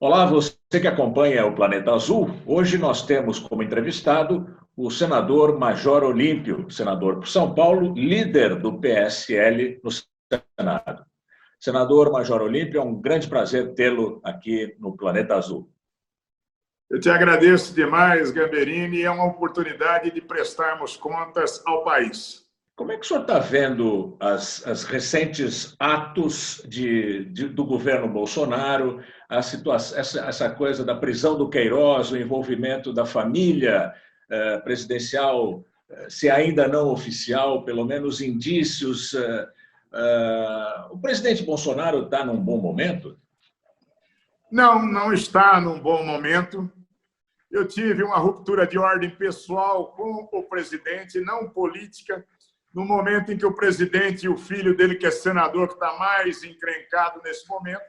Olá, você que acompanha o Planeta Azul. Hoje nós temos como entrevistado o senador Major Olímpio, senador por São Paulo, líder do PSL no Senado. Senador Major Olímpio, é um grande prazer tê-lo aqui no Planeta Azul. Eu te agradeço demais, Gamberini. É uma oportunidade de prestarmos contas ao país. Como é que o senhor está vendo as recentes atos do governo Bolsonaro, a situação, essa coisa da prisão do Queiroz, o envolvimento da família presidencial, se ainda não oficial, pelo menos indícios? O presidente Bolsonaro está num bom momento? Não, não está num bom momento. Eu tive uma ruptura de ordem pessoal com o presidente, não política, no momento em que o presidente e o filho dele, que é senador, que está mais encrencado nesse momento,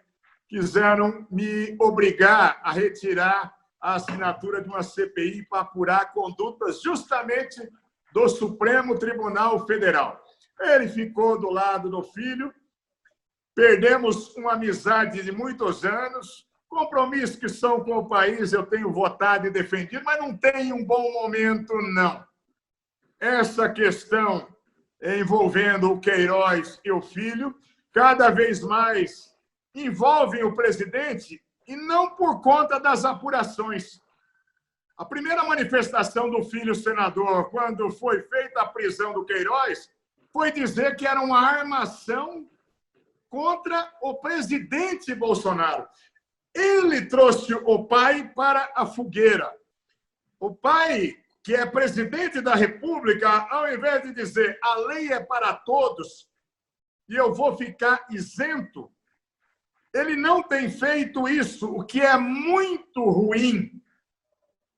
quiseram me obrigar a retirar a assinatura de uma CPI para apurar condutas justamente do Supremo Tribunal Federal. Ele ficou do lado do filho, perdemos uma amizade de muitos anos, compromissos que são com o país eu tenho votado e defendido, mas não tem um bom momento, não. Essa questão envolvendo o Queiroz e o filho, cada vez mais envolvem o presidente e não por conta das apurações. A primeira manifestação do filho senador, quando foi feita a prisão do Queiroz, foi dizer que era uma armação contra o presidente Bolsonaro. Ele trouxe o pai para a fogueira. O pai, que é presidente da República, ao invés de dizer a lei é para todos e eu vou ficar isento, ele não tem feito isso, o que é muito ruim.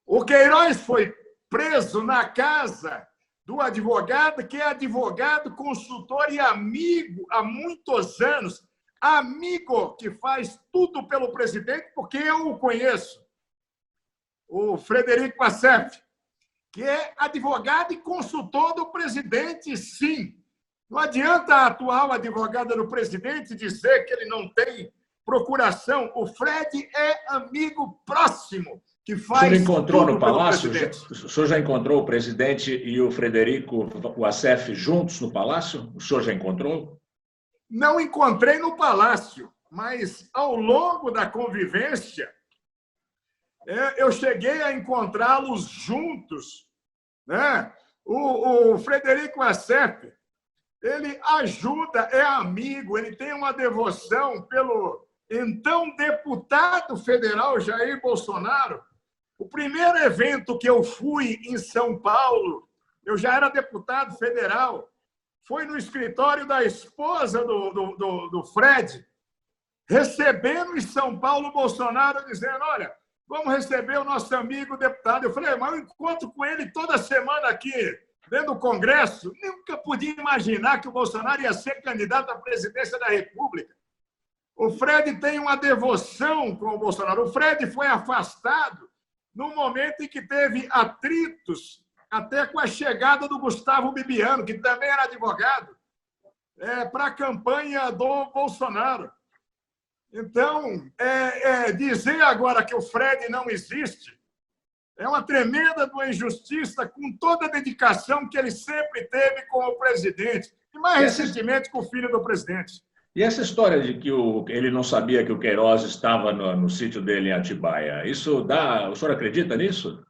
O Queiroz foi preso na casa do advogado, que é advogado, consultor e amigo há muitos anos, amigo que faz tudo pelo presidente, porque eu o conheço, o Frederico Assef, que é advogado e consultor do presidente, sim. Não adianta a atual advogada do presidente dizer que ele não tem procuração. O Fred é amigo próximo, que faz tudo pelo presidente. O senhor encontrou no Palácio? O senhor já encontrou o presidente e o Frederico, o Assef, juntos no Palácio? O senhor já encontrou? Não encontrei no Palácio, mas ao longo da convivência, eu cheguei a encontrá-los juntos, né? O Frederico Assef, ele ajuda, é amigo, ele tem uma devoção pelo então deputado federal Jair Bolsonaro. O primeiro evento que eu fui em São Paulo, eu já era deputado federal, foi no escritório da esposa do Fred, recebendo em São Paulo o Bolsonaro, dizendo, olha, vamos receber o nosso amigo deputado. Eu falei, mas eu encontro com ele toda semana aqui, dentro do Congresso. Nunca podia imaginar que o Bolsonaro ia ser candidato à presidência da República. O Fred tem uma devoção com o Bolsonaro. O Fred foi afastado no momento em que teve atritos até com a chegada do Gustavo Bibiano, que também era advogado, para a campanha do Bolsonaro. Então, dizer agora que o Fred não existe é uma tremenda injustiça com toda a dedicação que ele sempre teve com o presidente, e mais recentemente com o filho do presidente. E essa história de que ele não sabia que o Queiroz estava no sítio dele em Atibaia, isso dá... O senhor acredita nisso?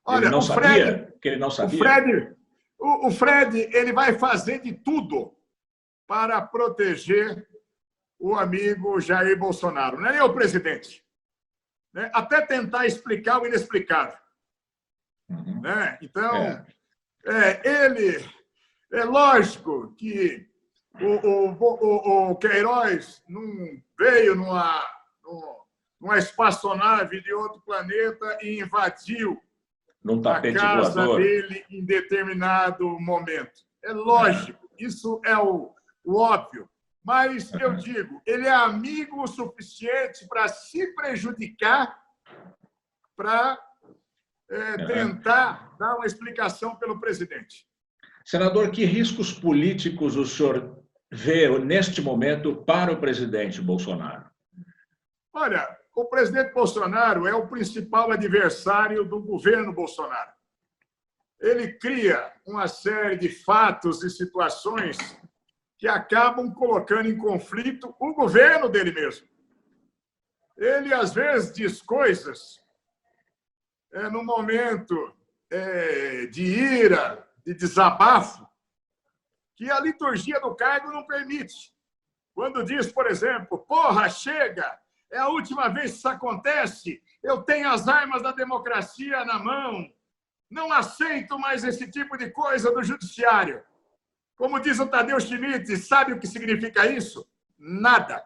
Olha, ele não sabia? Que ele não sabia? O Fred, ele vai fazer de tudo para proteger o amigo Jair Bolsonaro. Não é nem o presidente. Né? Até tentar explicar o inexplicável. Uhum. Né? Então, ele... É lógico que o Queiroz não veio numa espaçonave de outro planeta e invadiu a casa dele em determinado momento. É lógico, isso é o óbvio. Mas, eu digo, ele é amigo o suficiente para se prejudicar, para tentar dar uma explicação pelo presidente. Senador, que riscos políticos o senhor vê neste momento para o presidente Bolsonaro? Olha, o presidente Bolsonaro é o principal adversário do governo Bolsonaro. Ele cria uma série de fatos e situações que acabam colocando em conflito o governo dele mesmo. Ele, às vezes, diz coisas no momento de ira, de desabafo, que a liturgia do cargo não permite. Quando diz, por exemplo, porra, chega, é a última vez que isso acontece, eu tenho as armas da democracia na mão, não aceito mais esse tipo de coisa do judiciário. Como diz o Tadeu Schmidt, sabe o que significa isso? Nada.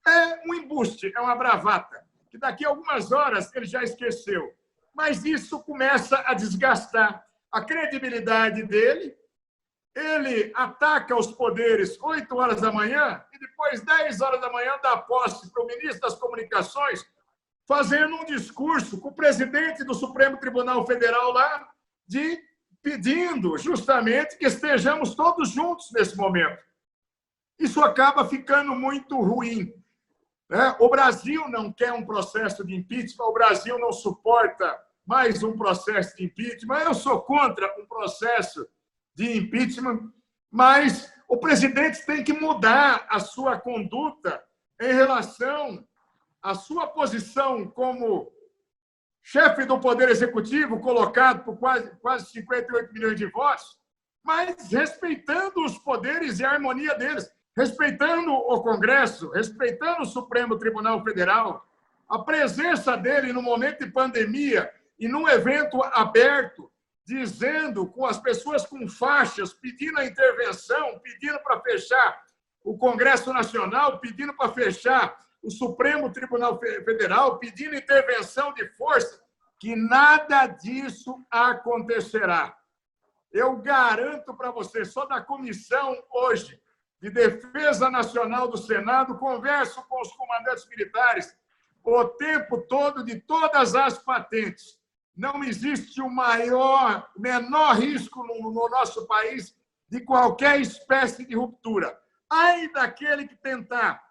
É um embuste, é uma bravata, que daqui a algumas horas ele já esqueceu. Mas isso começa a desgastar a credibilidade dele. Ele ataca os poderes 8 horas da manhã e depois, 10 horas da manhã, dá posse para o ministro das Comunicações, fazendo um discurso com o presidente do Supremo Tribunal Federal lá, pedindo justamente que estejamos todos juntos nesse momento. Isso acaba ficando muito ruim. O Brasil não quer um processo de impeachment, o Brasil não suporta mais um processo de impeachment. Eu sou contra um processo de impeachment, mas o presidente tem que mudar a sua conduta em relação à sua posição como chefe do Poder Executivo, colocado por quase 58 milhões de votos, mas respeitando os poderes e a harmonia deles, respeitando o Congresso, respeitando o Supremo Tribunal Federal, a presença dele no momento de pandemia e num evento aberto, dizendo com as pessoas com faixas, pedindo a intervenção, pedindo para fechar o Congresso Nacional, pedindo para fechar o Supremo Tribunal Federal, pedindo intervenção de força, que nada disso acontecerá. Eu garanto para você, só da comissão hoje de Defesa Nacional do Senado, converso com os comandantes militares o tempo todo de todas as patentes. Não existe o menor risco no nosso país de qualquer espécie de ruptura. Ai daquele que tentar,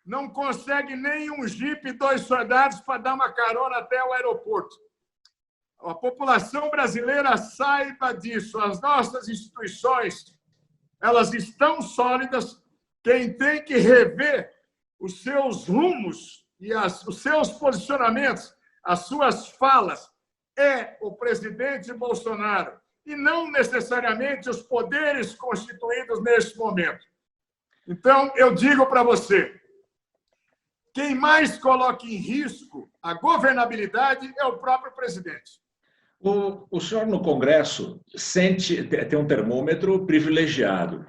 não consegue nem um jipe e 2 soldados para dar uma carona até o aeroporto. A população brasileira saiba disso. As nossas instituições, elas estão sólidas. Quem tem que rever os seus rumos e os seus posicionamentos, as suas falas, é o presidente Bolsonaro e não necessariamente os poderes constituídos neste momento. Então, eu digo para você, quem mais coloca em risco a governabilidade é o próprio presidente. O senhor, no Congresso, tem um termômetro privilegiado.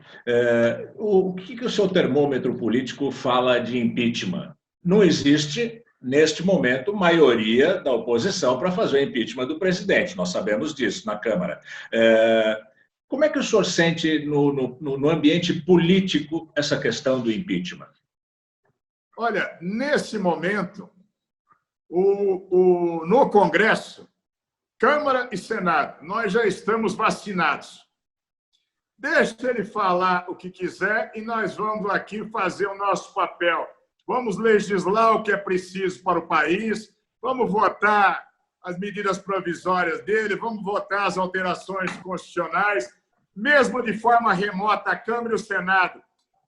O que o seu termômetro político fala de impeachment? Não existe, neste momento, maioria da oposição para fazer o impeachment do presidente. Nós sabemos disso na Câmara. Como é que o senhor sente no ambiente político essa questão do impeachment? Olha, nesse momento, no Congresso, Câmara e Senado, nós já estamos vacinados. Deixa ele falar o que quiser e nós vamos aqui fazer o nosso papel. Vamos legislar o que é preciso para o país, vamos votar as medidas provisórias dele, vamos votar as alterações constitucionais, mesmo de forma remota, a Câmara e o Senado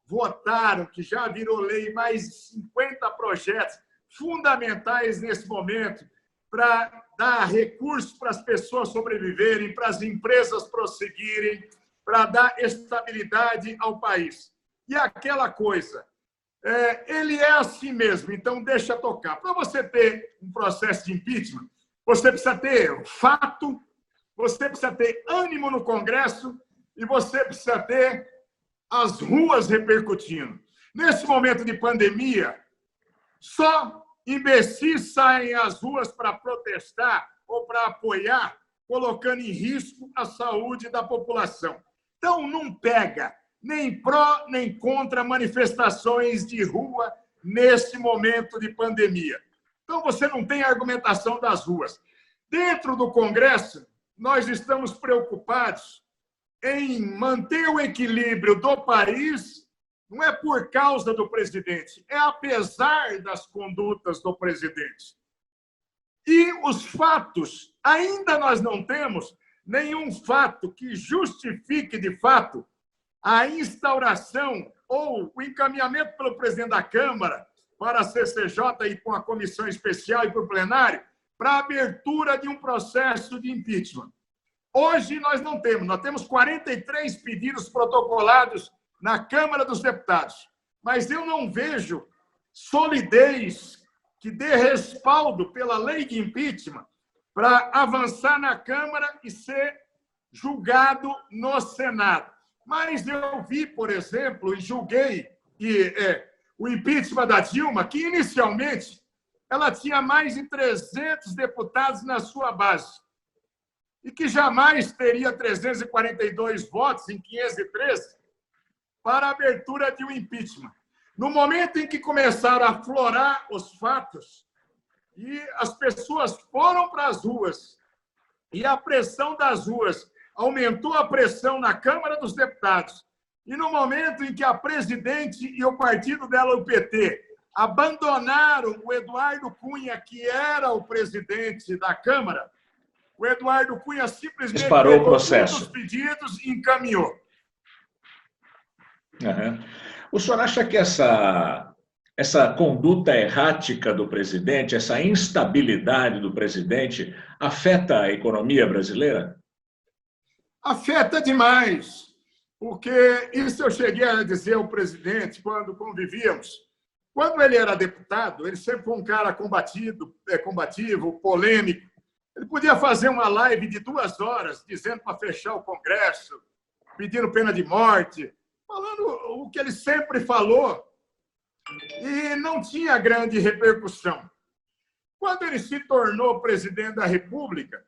votaram, que já virou lei, mais de 50 projetos fundamentais nesse momento para dar recursos para as pessoas sobreviverem, para as empresas prosseguirem, para dar estabilidade ao país. E aquela coisa, ele é assim mesmo, então deixa tocar. Para você ter um processo de impeachment, você precisa ter fato, você precisa ter ânimo no Congresso e você precisa ter as ruas repercutindo. Nesse momento de pandemia, só imbecis saem às ruas para protestar ou para apoiar, colocando em risco a saúde da população. Então, não pega nem pró nem contra manifestações de rua nesse momento de pandemia. Então, você não tem argumentação das ruas. Dentro do Congresso, nós estamos preocupados em manter o equilíbrio do país Não é por causa do presidente, é apesar das condutas do presidente. E os fatos, ainda nós não temos nenhum fato que justifique, de fato, a instauração ou o encaminhamento pelo presidente da Câmara para a CCJ e com a comissão especial e para o plenário, para a abertura de um processo de impeachment. Hoje nós não temos, nós temos 43 pedidos protocolados na Câmara dos Deputados, mas eu não vejo solidez que dê respaldo pela lei de impeachment para avançar na Câmara e ser julgado no Senado. Mas eu vi, por exemplo, e julguei o impeachment da Dilma, que inicialmente ela tinha mais de 300 deputados na sua base e que jamais teria 342 votos em 513 para a abertura de um impeachment. No momento em que começaram a aflorar os fatos e as pessoas foram para as ruas e a pressão das ruas aumentou a pressão na Câmara dos Deputados, e no momento em que a presidente e o partido dela, o PT, abandonaram o Eduardo Cunha, que era o presidente da Câmara, o Eduardo Cunha simplesmente disparou o processo. Os pedidos e encaminhou. Uhum. O senhor acha que essa conduta errática do presidente, essa instabilidade do presidente, afeta a economia brasileira? Afeta demais, porque isso eu cheguei a dizer ao presidente quando convivíamos. Quando ele era deputado, ele sempre foi um cara combativo, polêmico. Ele podia fazer uma live de 2 horas dizendo para fechar o Congresso, pedindo pena de morte, falando o que ele sempre falou, e não tinha grande repercussão. Quando ele se tornou presidente da República,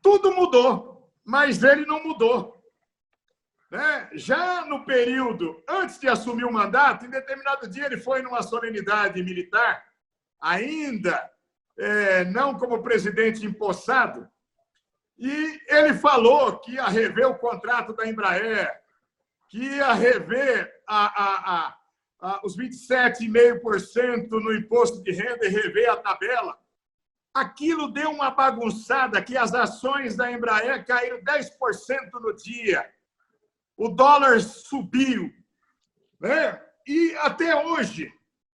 tudo mudou, mas ele não mudou. Já no período antes de assumir o mandato, em determinado dia ele foi numa solenidade militar, ainda não como presidente empossado, e ele falou que ia rever o contrato da Embraer, que ia rever os 27,5% no imposto de renda e rever a tabela. Aquilo deu uma bagunçada, que as ações da Embraer caíram 10% no dia. O dólar subiu. E até hoje,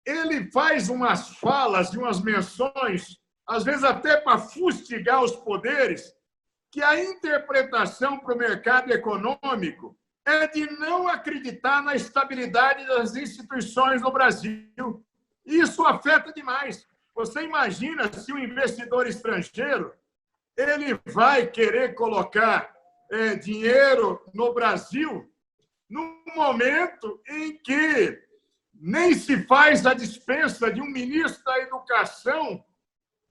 ele faz umas falas e umas menções, às vezes até para fustigar os poderes, que a interpretação para o mercado econômico é de não acreditar na estabilidade das instituições no Brasil. Isso afeta demais. Você imagina se o investidor estrangeiro ele vai querer colocar dinheiro no Brasil num momento em que nem se faz a dispensa de um ministro da Educação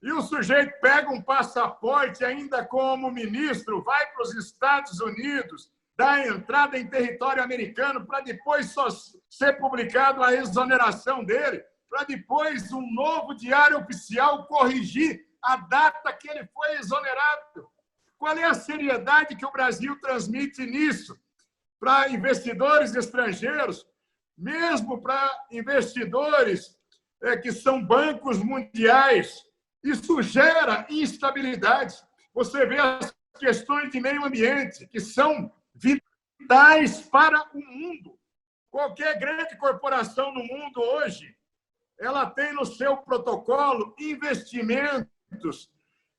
e o sujeito pega um passaporte ainda como ministro, vai para os Estados Unidos, da entrada em território americano para depois só ser publicado a exoneração dele, para depois um novo diário oficial corrigir a data que ele foi exonerado. Qual é a seriedade que o Brasil transmite nisso? Para investidores estrangeiros, mesmo para investidores que são bancos mundiais, isso gera instabilidade. Você vê as questões de meio ambiente, que são vitais para o mundo. Qualquer grande corporação no mundo hoje, ela tem no seu protocolo investimentos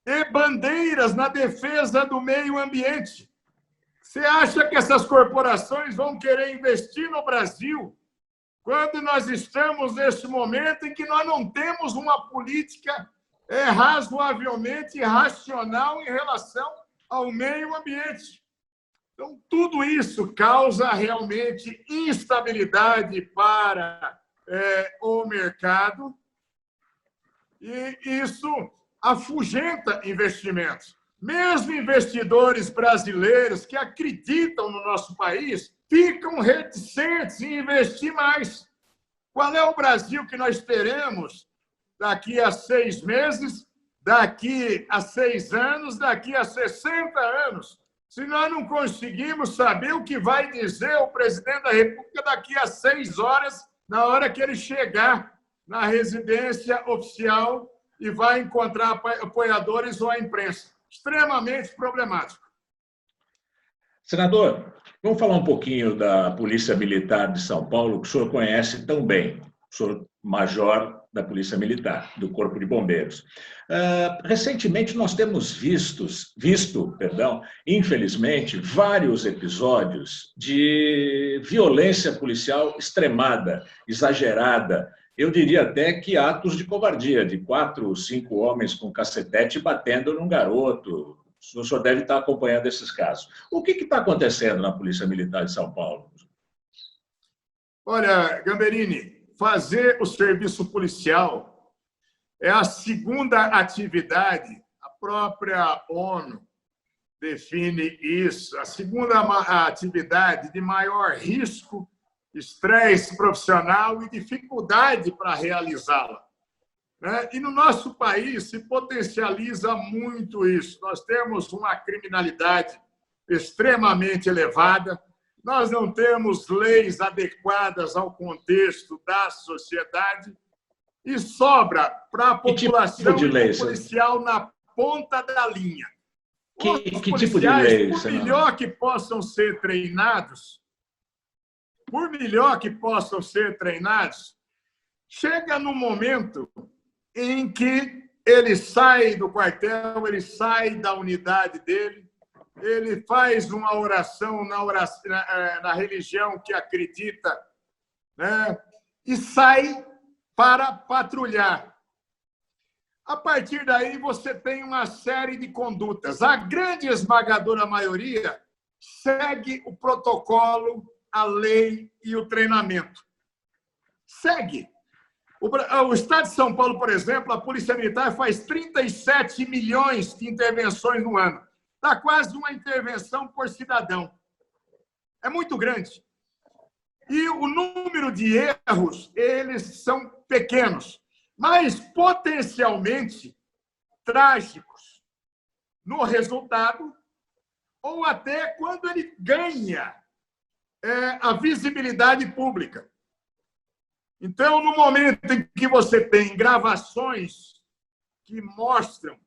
e bandeiras na defesa do meio ambiente. Você acha que essas corporações vão querer investir no Brasil quando nós estamos nesse momento em que nós não temos uma política razoavelmente racional em relação ao meio ambiente? Então, tudo isso causa realmente instabilidade para o mercado e isso afugenta investimentos. Mesmo investidores brasileiros que acreditam no nosso país ficam reticentes em investir mais. Qual é o Brasil que nós teremos daqui a 6 meses, daqui a 6 anos, daqui a 60 anos? se nós não conseguimos saber o que vai dizer o presidente da República daqui a 6 horas, na hora que ele chegar na residência oficial e vai encontrar apoiadores ou a imprensa. Extremamente problemático. Senador, vamos falar um pouquinho da Polícia Militar de São Paulo, que o senhor conhece tão bem. O senhor major da Polícia Militar, do Corpo de Bombeiros. Recentemente, nós temos visto, infelizmente, vários episódios de violência policial extremada, exagerada. Eu diria até que atos de covardia, de 4 ou 5 homens com cacetete batendo num garoto. O senhor deve estar acompanhando esses casos. O que está acontecendo na Polícia Militar de São Paulo? Olha, Gamberini, fazer o serviço policial é a segunda atividade, a própria ONU define isso, a segunda atividade de maior risco, estresse profissional e dificuldade para realizá-la. E no nosso país se potencializa muito isso. Nós temos uma criminalidade extremamente elevada, nós não temos leis adequadas ao contexto da sociedade e sobra para a população policial na ponta da linha. Que tipo de lei? Por melhor que possam ser treinados, chega no momento em que ele sai do quartel, ele sai da unidade dele, ele faz uma oração na religião que acredita, né? E sai para patrulhar. A partir daí, você tem uma série de condutas. A grande esmagadora maioria segue o protocolo, a lei e o treinamento. Segue. O Estado de São Paulo, por exemplo, a Polícia Militar faz 37 milhões de intervenções no ano. Dá quase uma intervenção por cidadão. É muito grande. E o número de erros, eles são pequenos, mas potencialmente trágicos no resultado ou até quando ele ganha a visibilidade pública. Então, no momento em que você tem gravações que mostram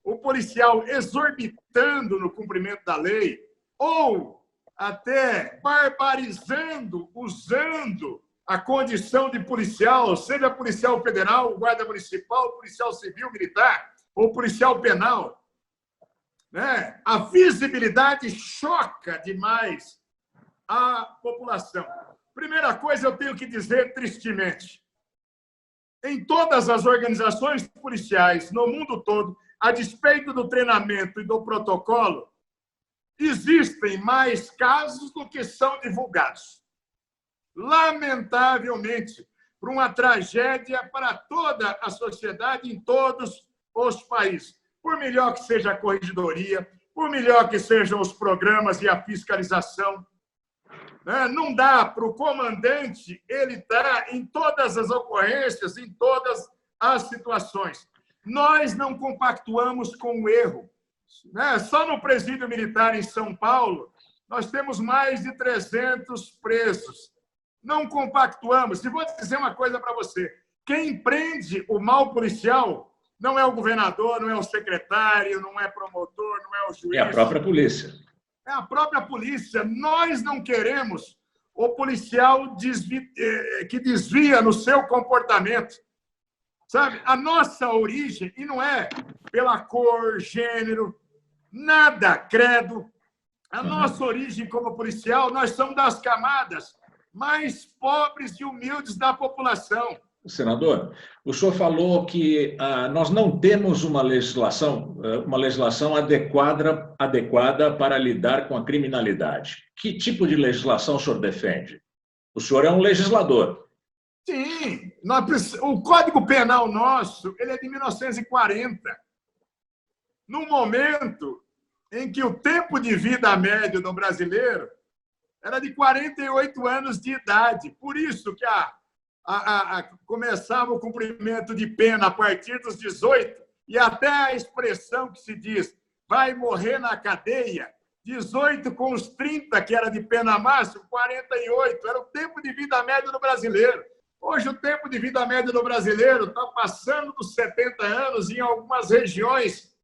o policial exorbitando no cumprimento da lei ou até barbarizando, usando a condição de policial, seja policial federal, guarda municipal, policial civil, militar ou policial penal, né? A visibilidade choca demais a população. Primeira coisa, eu tenho que dizer tristemente, em todas as organizações policiais no mundo todo, a despeito do treinamento e do protocolo, existem mais casos do que são divulgados. Lamentavelmente, por uma tragédia para toda a sociedade em todos os países. Por melhor que seja a corregedoria, por melhor que sejam os programas e a fiscalização, não dá para o comandante ele estar em todas as ocorrências, em todas as situações. Nós não compactuamos com o erro. Só no presídio militar em São Paulo, nós temos mais de 300 presos. Não compactuamos. E vou dizer uma coisa para você. Quem prende o mal policial não é o governador, não é o secretário, não é promotor, não é o juiz. É a própria polícia. É a própria polícia. Nós não queremos o policial que desvia no seu comportamento. Sabe? A nossa origem, e não é pela cor, gênero, nada, credo. A nossa origem como policial, nós somos das camadas mais pobres e humildes da população. Senador, o senhor falou que nós não temos uma legislação adequada para lidar com a criminalidade. Que tipo de legislação o senhor defende? O senhor é um legislador. Sim, o Código Penal nosso ele é de 1940. No momento em que o tempo de vida médio do brasileiro era de 48 anos de idade. Por isso que começava o cumprimento de pena a partir dos 18 e até a expressão que se diz vai morrer na cadeia 18 com os 30, que era de pena máxima, 48. Era o tempo de vida médio do brasileiro. Hoje, o tempo de vida médio do brasileiro está passando dos 70 anos em algumas regiões.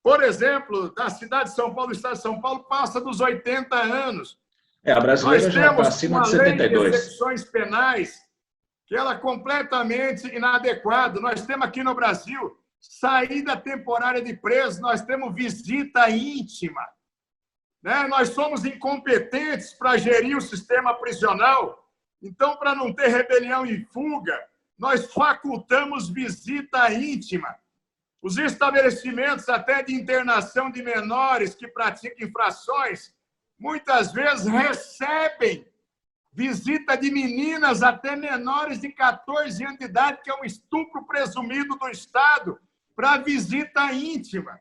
Por exemplo, da cidade de São Paulo, do estado de São Paulo, passa dos 80 anos. A brasileira Nós já está temos acima uma de lei de 72. execuções penais que ela é completamente inadequada. Nós temos aqui no Brasil saída temporária de preso, nós temos visita íntima. Né? Nós somos incompetentes para gerir o sistema prisional. Então, para não ter rebelião e fuga, nós facultamos visita íntima. Os estabelecimentos até de internação de menores que praticam infrações, muitas vezes recebem visita de meninas até menores de 14 anos de idade, que é um estupro presumido do Estado, para visita íntima.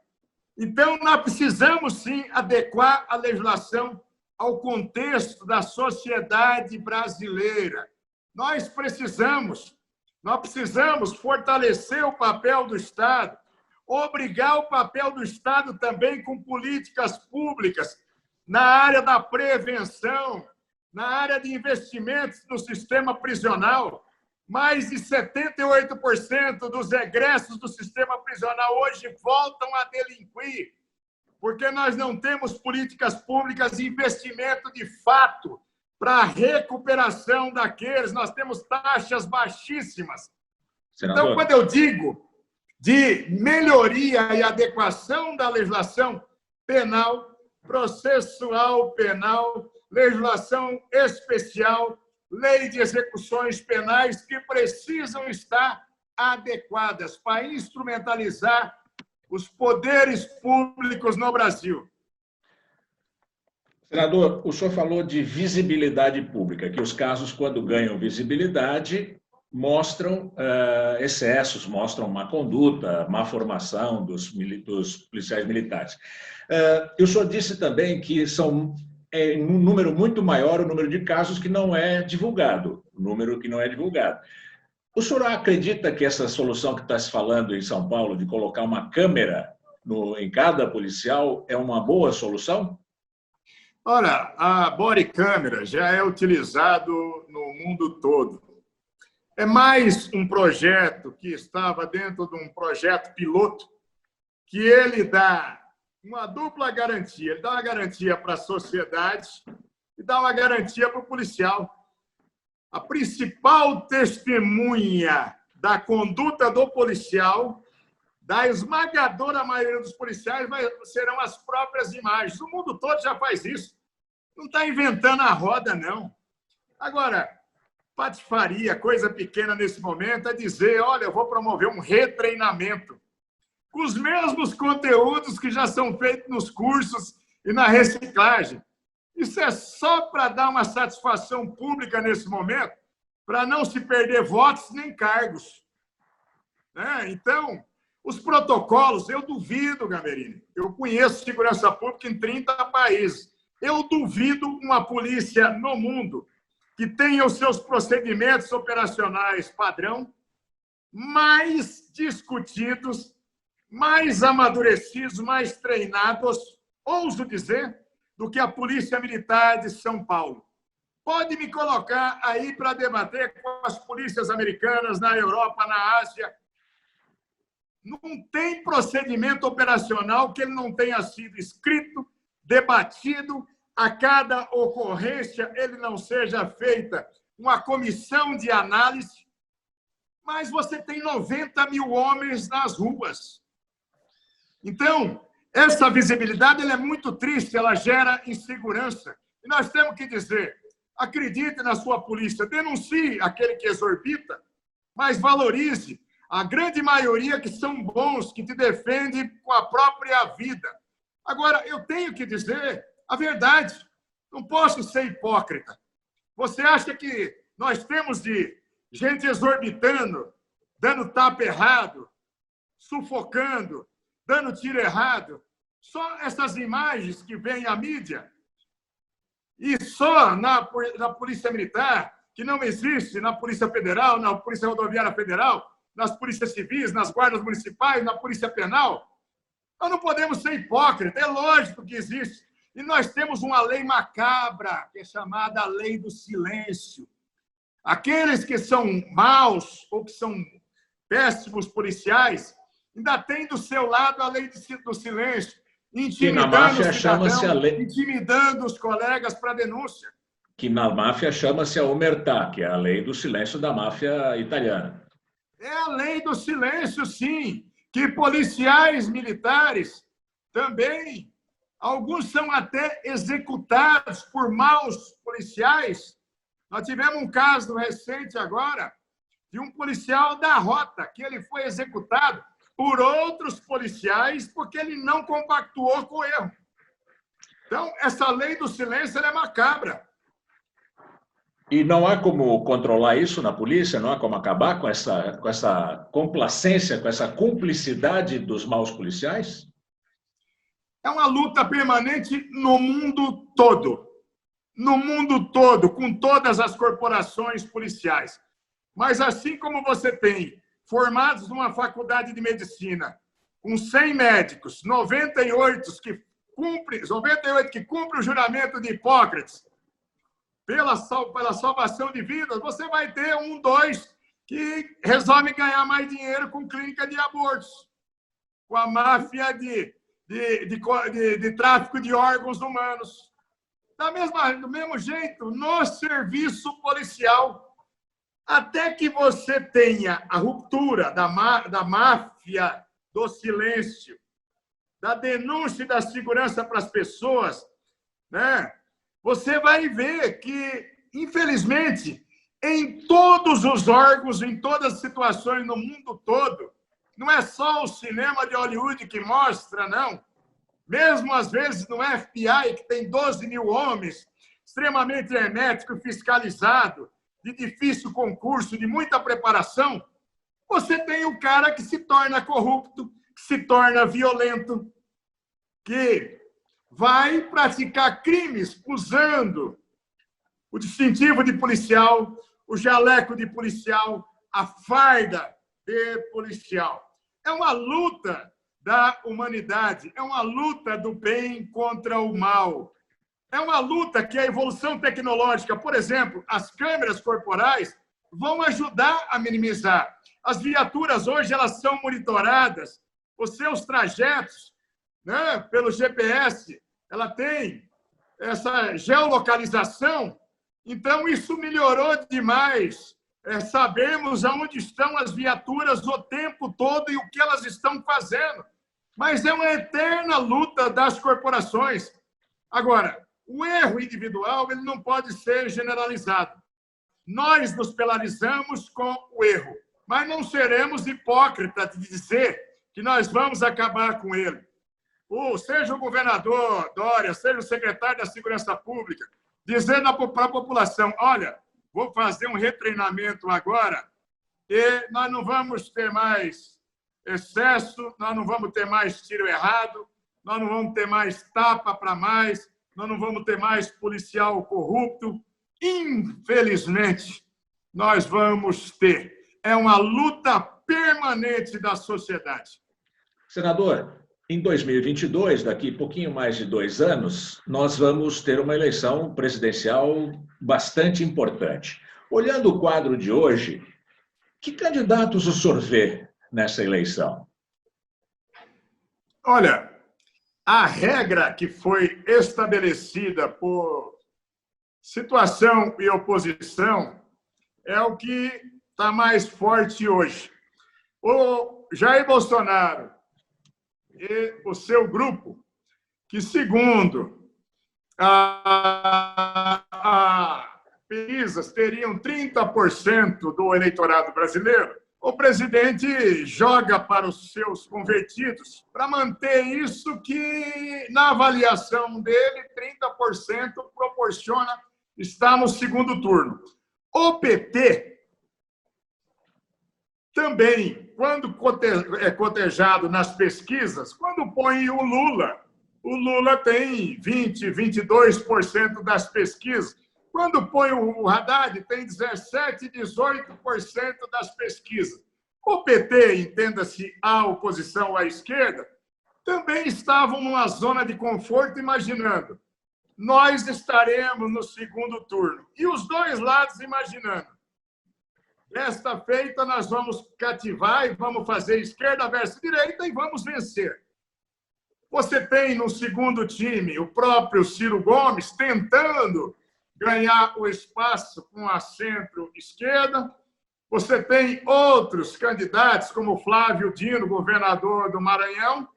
Então, nós precisamos, sim, adequar a legislação ao contexto da sociedade brasileira. Nós precisamos fortalecer o papel do Estado, obrigar o papel do Estado também com políticas públicas na área da prevenção, na área de investimentos no sistema prisional. Mais de 78% dos egressos do sistema prisional hoje voltam a delinquir, porque nós não temos políticas públicas de investimento de fato para a recuperação daqueles. Nós temos taxas baixíssimas. Senador. Então, quando eu digo de melhoria e adequação da legislação penal, processual penal, legislação especial, lei de execuções penais, que precisam estar adequadas para instrumentalizar os poderes públicos no Brasil. Senador, o senhor falou de visibilidade pública, que os casos, quando ganham visibilidade, mostram excessos, mostram má conduta, má formação dos policiais militares. E o senhor disse também que são em um número muito maior o número de casos que não é divulgado, o número que não é divulgado. O senhor acredita que essa solução que está se falando em São Paulo, de colocar uma câmera em cada policial, é uma boa solução? Olha, a body camera já é utilizado no mundo todo. É mais um projeto que estava dentro de um projeto piloto, que ele dá uma dupla garantia. Ele dá uma garantia para a sociedade e dá uma garantia para o policial. A principal testemunha da conduta do policial, da esmagadora maioria dos policiais, serão as próprias imagens. O mundo todo já faz isso. Não está inventando a roda, não. Agora, patifaria, coisa pequena nesse momento, é dizer, olha, eu vou promover um retreinamento com os mesmos conteúdos que já são feitos nos cursos e na reciclagem. Isso é só para dar uma satisfação pública nesse momento, para não se perder votos nem cargos. Então, os protocolos, eu duvido, Gamberini, eu conheço segurança pública em 30 países. Eu duvido uma polícia no mundo que tenha os seus procedimentos operacionais padrão mais discutidos, mais amadurecidos, mais treinados, ouso dizer, do que a Polícia Militar de São Paulo. Pode me colocar aí para debater com as polícias americanas na Europa, na Ásia. Não tem procedimento operacional que ele não tenha sido escrito, debatido, a cada ocorrência ele não seja feita uma comissão de análise, mas você tem 90 mil homens nas ruas. Então, essa visibilidade ela é muito triste, ela gera insegurança. E nós temos que dizer, acredite na sua polícia, denuncie aquele que exorbita, mas valorize a grande maioria que são bons, que te defende com a própria vida. Agora, eu tenho que dizer a verdade, não posso ser hipócrita. Você acha que nós temos de gente exorbitando, dando tapa errado, sufocando, dando tiro errado? Só essas imagens que vêm à mídia. E só na Polícia Militar, que não existe na Polícia Federal, na Polícia Rodoviária Federal, nas polícias civis, nas guardas municipais, na Polícia Penal. Nós não podemos ser hipócritas. É lógico que existe. E nós temos uma lei macabra, que é chamada a lei do silêncio. Aqueles que são maus ou que são péssimos policiais ainda têm do seu lado a lei do silêncio, intimidando o cidadão, intimidando os colegas para denúncia. Que na máfia chama-se a omertà, que é a lei do silêncio da máfia italiana. É a lei do silêncio, sim, que policiais militares também, alguns são até executados por maus policiais. Nós tivemos um caso recente agora de um policial da rota, que ele foi executado por outros policiais porque ele não compactuou com o erro. Então, essa lei do silêncio ela é macabra. E não há como controlar isso na polícia? Não há como acabar com essa complacência, com essa cumplicidade dos maus policiais? É uma luta permanente no mundo todo. No mundo todo, com todas as corporações policiais. Mas assim como você tem formados numa faculdade de medicina, com 100 médicos, 98 que cumprem o juramento de Hipócrates, pela salvação de vidas, você vai ter 1, 2 que resolvem ganhar mais dinheiro com clínica de abortos, com a máfia de tráfico de órgãos humanos. Do mesmo jeito, no serviço policial, até que você tenha a ruptura da máfia do silêncio, da denúncia e da segurança para as pessoas, né? Você vai ver que, infelizmente, em todos os órgãos, em todas as situações no mundo todo, não é só o cinema de Hollywood que mostra, não. Mesmo, às vezes, no FBI, que tem 12 mil homens, extremamente hermético, fiscalizado, de difícil concurso, de muita preparação, você tem o cara que se torna corrupto, que se torna violento, que vai praticar crimes usando o distintivo de policial, o jaleco de policial, a farda de policial. É uma luta da humanidade, é uma luta do bem contra o mal. É uma luta que a evolução tecnológica, por exemplo, as câmeras corporais, vão ajudar a minimizar. As viaturas hoje elas são monitoradas, os seus trajetos, né, pelo GPS, ela tem essa geolocalização, então isso melhorou demais. Sabemos aonde estão as viaturas o tempo todo e o que elas estão fazendo. Mas é uma eterna luta das corporações. Agora, o erro individual ele não pode ser generalizado. Nós nos polarizamos com o erro, mas não seremos hipócritas de dizer que nós vamos acabar com ele. Seja o governador Dória, seja o secretário da Segurança Pública, dizendo para a população, olha, vou fazer um retreinamento agora e nós não vamos ter mais excesso, nós não vamos ter mais tiro errado, nós não vamos ter mais tapa para mais, nós não vamos ter mais policial corrupto. Infelizmente, nós vamos ter. É uma luta permanente da sociedade. Senador, em 2022, daqui pouquinho mais de 2 anos, nós vamos ter uma eleição presidencial bastante importante. Olhando o quadro de hoje, que candidatos o senhor vê nessa eleição? Olha, a regra que foi estabelecida por situação e oposição é o que está mais forte hoje. O Jair Bolsonaro e o seu grupo, que, segundo pesquisas, teriam 30% do eleitorado brasileiro, o presidente joga para os seus convertidos para manter isso que, na avaliação dele, 30% proporciona estar no segundo turno. O PT também, quando é cotejado nas pesquisas, quando põe o Lula tem 20%, 22% das pesquisas. Quando põe o Haddad, tem 17%, 18% das pesquisas. O PT, entenda-se a oposição à esquerda, também estavam numa zona de conforto, imaginando nós estaremos no segundo turno. E os dois lados imaginando. Desta feita, nós vamos cativar e vamos fazer esquerda versus direita e vamos vencer. Você tem no segundo time o próprio Ciro Gomes tentando ganhar o espaço com a centro-esquerda. Você tem outros candidatos, como Flávio Dino, governador do Maranhão,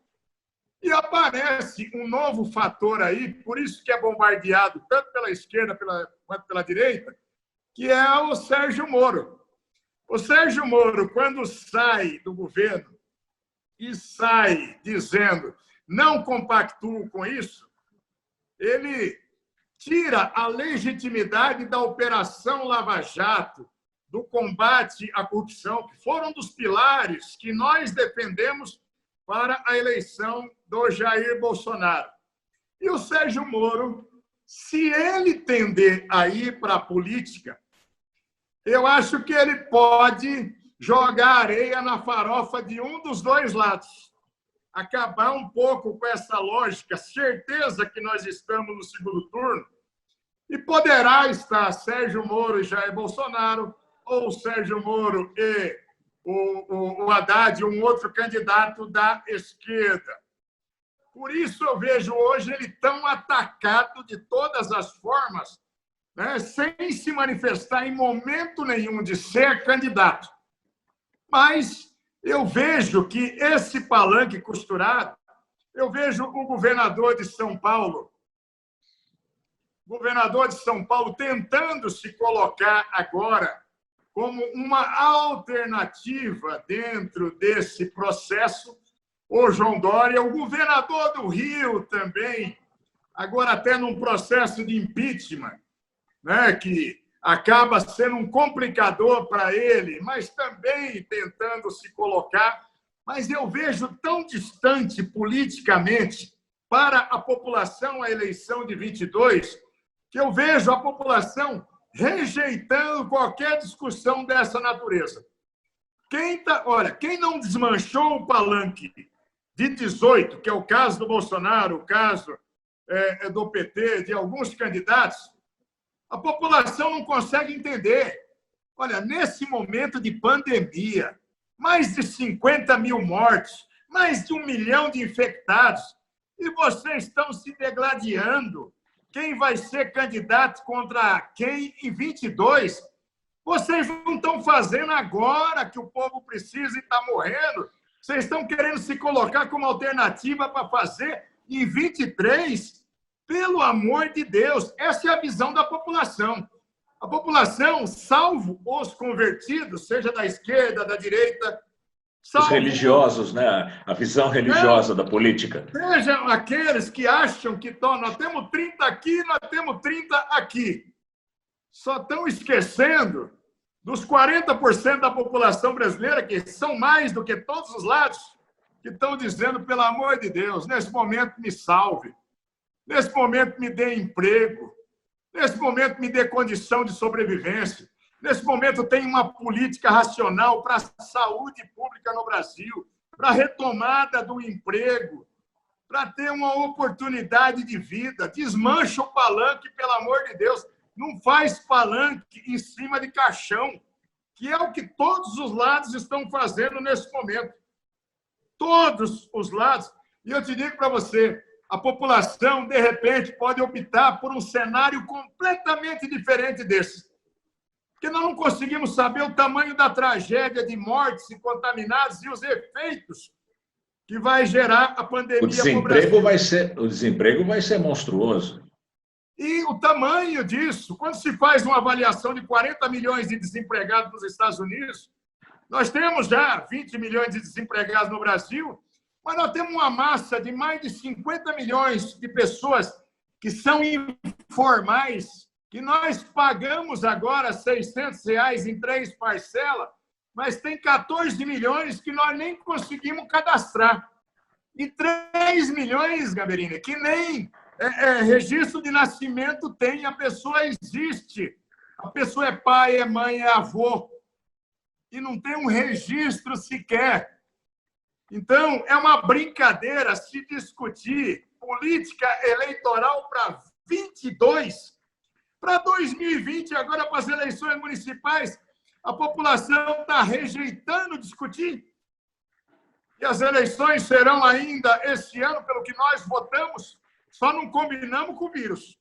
e aparece um novo fator aí, por isso que é bombardeado tanto pela esquerda quanto pela direita, que é o Sérgio Moro. O Sérgio Moro, quando sai do governo e sai dizendo não compactuo com isso, ele tira a legitimidade da Operação Lava Jato, do combate à corrupção, que foram dos pilares que nós defendemos para a eleição do Jair Bolsonaro. E o Sérgio Moro, se ele tender a ir para a política, eu acho que ele pode jogar areia na farofa de um dos dois lados. Acabar um pouco com essa lógica, certeza que nós estamos no segundo turno, e poderá estar Sérgio Moro e Jair Bolsonaro, ou Sérgio Moro e o Haddad, um outro candidato da esquerda. Por isso eu vejo hoje ele tão atacado de todas as formas, né, sem se manifestar em momento nenhum de ser candidato. Mas eu vejo que esse palanque costurado, eu vejo o governador de São Paulo tentando se colocar agora como uma alternativa dentro desse processo, o João Dória, o governador do Rio também, agora até num processo de impeachment, né, que acaba sendo um complicador para ele, mas também tentando se colocar. Mas eu vejo tão distante politicamente para a população a eleição de 22, que eu vejo a população rejeitando qualquer discussão dessa natureza. Quem não desmanchou o palanque de 18, que é o caso do Bolsonaro, o caso do PT, de alguns candidatos, a população não consegue entender. Olha, nesse momento de pandemia, mais de 50 mil mortes, mais de 1 milhão de infectados, e vocês estão se degladiando. Quem vai ser candidato contra quem em 22? Vocês não estão fazendo agora que o povo precisa e está morrendo. Vocês estão querendo se colocar como alternativa para fazer em 23? Pelo amor de Deus, essa é a visão da população. A população, salvo os convertidos, seja da esquerda, da direita... Os religiosos, né? A visão religiosa da política. Sejam aqueles que acham que nós temos 30 aqui, nós temos 30 aqui. Só estão esquecendo dos 40% da população brasileira, que são mais do que todos os lados, que estão dizendo, pelo amor de Deus, nesse momento me salve, nesse momento me dê emprego, nesse momento me dê condição de sobrevivência. Nesse momento, tem uma política racional para a saúde pública no Brasil, para a retomada do emprego, para ter uma oportunidade de vida. Desmancha o palanque, pelo amor de Deus. Não faz palanque em cima de caixão, que é o que todos os lados estão fazendo nesse momento. Todos os lados. E eu te digo para você, a população, de repente, pode optar por um cenário completamente diferente desse. Porque nós não conseguimos saber o tamanho da tragédia de mortes e contaminados e os efeitos que vai gerar a pandemia. O desemprego vai ser monstruoso. E o tamanho disso, quando se faz uma avaliação de 40 milhões de desempregados nos Estados Unidos, nós temos já 20 milhões de desempregados no Brasil, mas nós temos uma massa de mais de 50 milhões de pessoas que são informais, que nós pagamos agora R$600 em 3 parcelas, mas tem 14 milhões que nós nem conseguimos cadastrar. E 3 milhões, Gamberini, que nem registro de nascimento tem, a pessoa existe. A pessoa é pai, é mãe, é avô. E não tem um registro sequer. Então, é uma brincadeira se discutir política eleitoral para 2022 para 2020, agora para as eleições municipais, a população está rejeitando discutir. E as eleições serão ainda esse ano, pelo que nós votamos, só não combinamos com o vírus.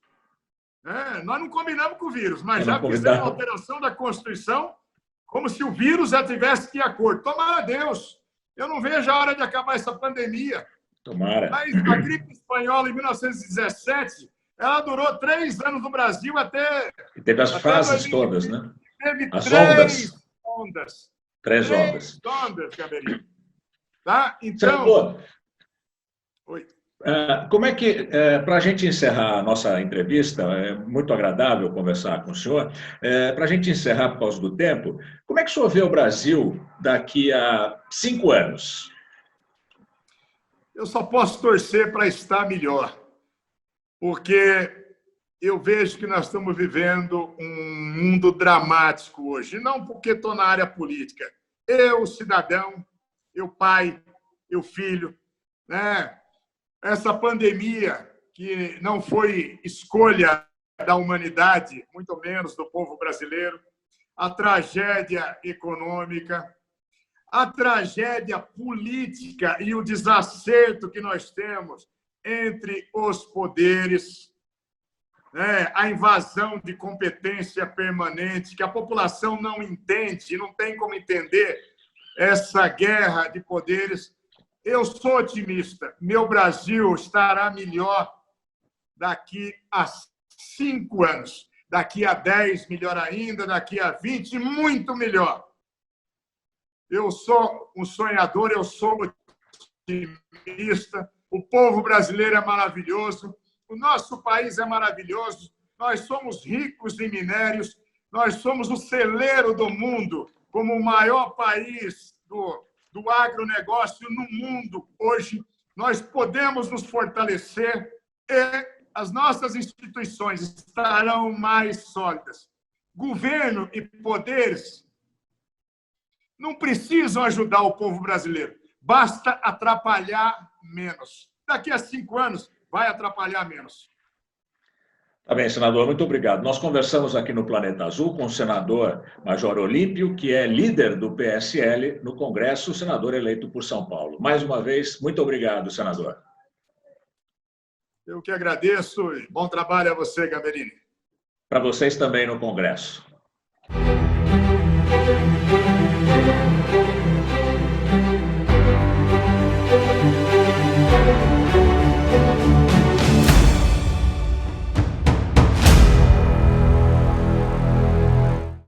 Nós não combinamos com o vírus, mas já fizemos a alteração da Constituição como se o vírus já tivesse que ir a acordo. Tomara a Deus. Eu não vejo a hora de acabar essa pandemia. Tomara. Mas a gripe espanhola, em 1917, ela durou 3 anos no Brasil até... E teve as fases todas, né? Teve as 3 ondas. 3 ondas. 3 ondas, Gabriel. Tá? Então... Senador, oi. Como é que, para a gente encerrar a nossa entrevista, é muito agradável conversar com o senhor, para a gente encerrar por causa do tempo, como é que o senhor vê o Brasil daqui a 5 anos? Eu só posso torcer para estar melhor, porque eu vejo que nós estamos vivendo um mundo dramático hoje, não porque estou na área política. Eu, cidadão, eu pai, eu filho, né? Essa pandemia, que não foi escolha da humanidade, muito menos do povo brasileiro, a tragédia econômica, a tragédia política e o desacerto que nós temos entre os poderes, né? A invasão de competência permanente, que a população não entende, não tem como entender essa guerra de poderes. Eu sou otimista. Meu Brasil estará melhor daqui a 5 anos. Daqui a 10, melhor ainda. Daqui a 20, muito melhor. Eu sou um sonhador, eu sou otimista. O povo brasileiro é maravilhoso. O nosso país é maravilhoso. Nós somos ricos em minérios. Nós somos o celeiro do mundo, como o maior país do agronegócio no mundo hoje. Nós podemos nos fortalecer e as nossas instituições estarão mais sólidas. Governo e poderes não precisam ajudar o povo brasileiro, basta atrapalhar menos. Daqui a 5 anos, vai atrapalhar menos. Tá bem, senador, muito obrigado. Nós conversamos aqui no Planeta Azul com o senador Major Olímpio, que é líder do PSL no Congresso, senador eleito por São Paulo. Mais uma vez, muito obrigado, senador. Eu que agradeço e bom trabalho a você, Gaberini. Para vocês também no Congresso.